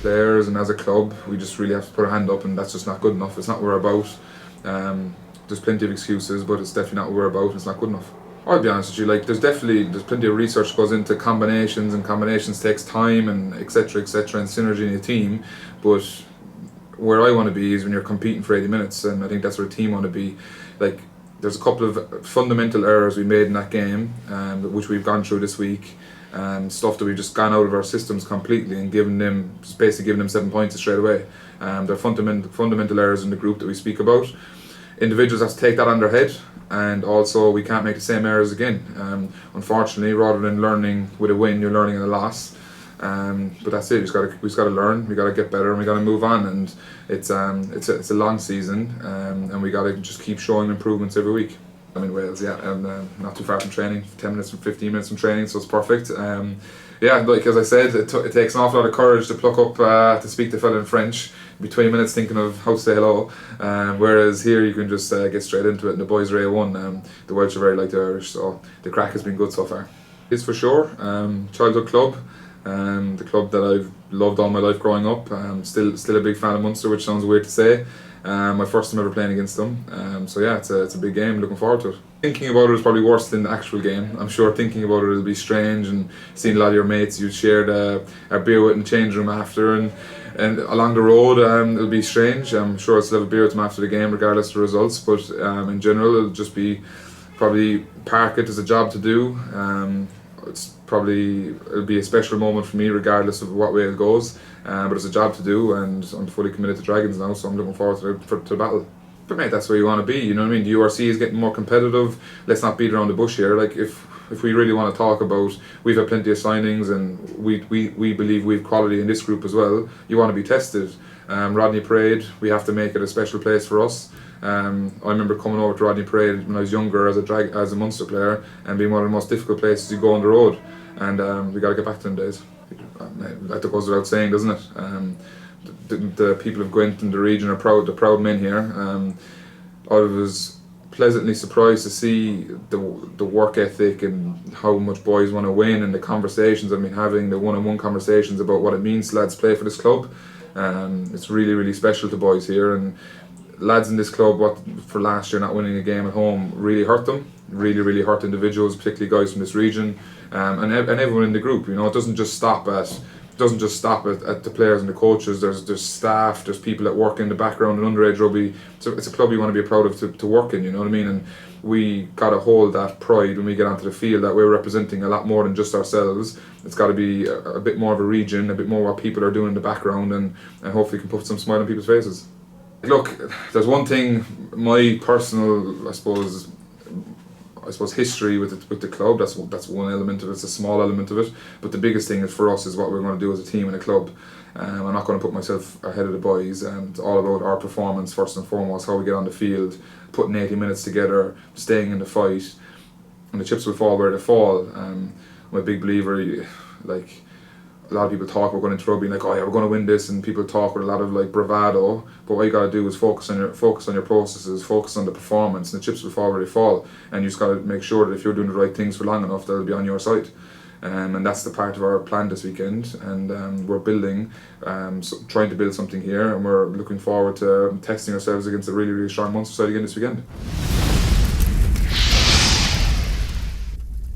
players and as a club, we just really have to put our hand up, and that's just not good enough. It's not what we're about. There's plenty of excuses, but it's definitely not what we're about. It's not good enough. I'll be honest with you, like there's plenty of research goes into combinations, and combinations takes time and etc and synergy in a team, but where I want to be is when you're competing for 80 minutes, and I think that's where a team want to be. Like there's a couple of fundamental errors we made in that game, which we've gone through this week, stuff that we've just gone out of our systems completely and basically given them 7 points straight away. They're fundamental errors in the group that we speak about. Individuals have to take that on their head, and also we can't make the same errors again. Unfortunately, rather than learning with a win, you're learning in a loss. But that's it. We just got to learn. We got to get better, and we got to move on. And it's a long season, and we got to just keep showing improvements every week. I'm in Wales, yeah, and not too far from training. 10 minutes from 15 minutes from training, so it's perfect. Yeah, like as I said, it takes an awful lot of courage to pluck up to speak to a fella in French. Be 20 minutes thinking of how to say hello, whereas here you can just get straight into it. And the boys are A1. The Welsh are very like the Irish, so the crack has been good so far. It's for sure childhood club. The club that I've loved all my life growing up. Still a big fan of Munster, which sounds weird to say. My first time ever playing against them. So yeah, it's a big game. Looking forward to it. Thinking about it is probably worse than the actual game. I'm sure thinking about it will be strange, and seeing a lot of your mates you shared a beer with in the change room after, and along the road it'll be strange. I'm sure I'll still have a beer with them after the game regardless of the results, but in general it'll just be probably park it as a job to do. It'll be a special moment for me regardless of what way it goes, but it's a job to do, and I'm fully committed to Dragons now, so I'm looking forward to the battle. But mate, that's where you want to be, you know what I mean? The URC is getting more competitive. Let's not beat around the bush here. Like if we really want to talk about, we've had plenty of signings, and we believe we have quality in this group as well. You want to be tested. Rodney Parade, we have to make it a special place for us. I remember coming over to Rodney Parade when I was younger as a Munster player, and being one of the most difficult places to go on the road, and we got to get back to them days. That goes without saying, doesn't it? The people of Gwent and the region are proud. The proud men here. I was pleasantly surprised to see the work ethic and how much boys want to win, and the conversations I've been having, the one-on-one conversations about what it means to lads play for this club. It's really, really special to boys here, and lads in this club, for last year not winning a game at home really hurt them. Really hurt individuals, particularly guys from this region, and everyone in the group. You know, it doesn't just stop at the players and the coaches. There's staff, there's people that work in the background in underage rugby. So it's a club you want to be proud of to work in, you know what I mean? And we got to hold that pride when we get onto the field, that we're representing a lot more than just ourselves. It's got to be a bit more of a region, a bit more what people are doing in the background, and hopefully can put some smile on people's faces. Look, there's one thing, my personal, I suppose history with the club. That's one element of it. It's a small element of it, but the biggest thing for us is what we're going to do as a team and a club. I'm not going to put myself ahead of the boys, and it's all about our performance first and foremost. How we get on the field, putting 80 minutes together, staying in the fight, and the chips will fall where they fall. I'm a big believer. Like a lot of people talk about going into rugby like, oh yeah, we're going to win this, and people talk with a lot of like bravado. But what you got to do is focus on your processes, focus on the performance, and the chips will fall where they fall. And you just got to make sure that if you're doing the right things for long enough, they'll be on your side. And that's the part of our plan this weekend. And we're building, trying to build something here, and we're looking forward to testing ourselves against a really, really strong Munster side again this weekend.